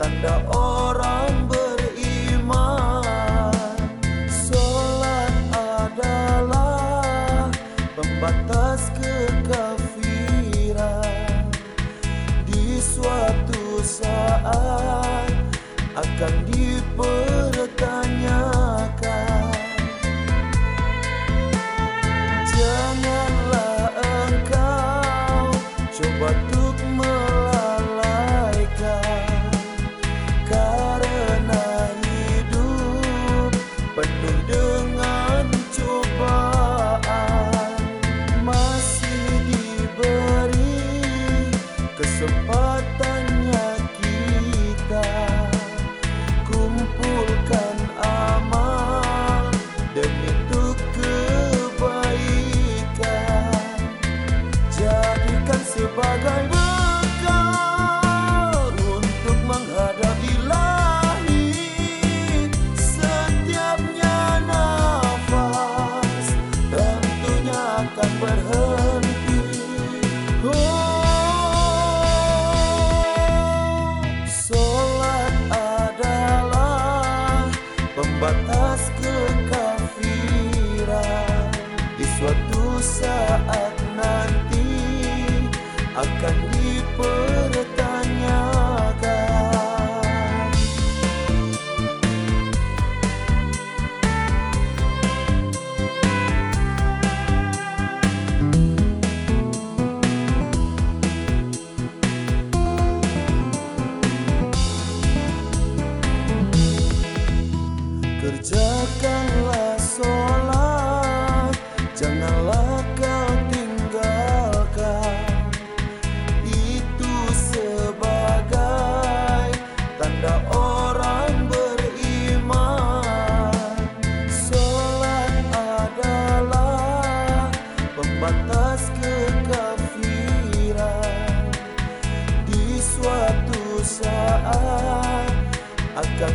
tanda orang beriman. Solat adalah pembatas kekafiran. Di suatu saat akan dipertanyakan. Janganlah engkau coba untuk melalaikan, karena hidup penuh dengan cobaan. Masih diberi kesempatannya kita kumpulkan amal demi untuk kebaikan. Jadikan sebagai bekal untuk menghadap Ilahi. Setiapnya nafas tentunya akan berhenti. Solat adalah pembatas kekafiran. Di suatu saat nanti akan dipertanyakan. Kerjakanlah sholat, janganlah kau tinggalkan. Itu sebagai tanda orang beriman. Sholat adalah pembatas kekafiran. Di suatu saat akan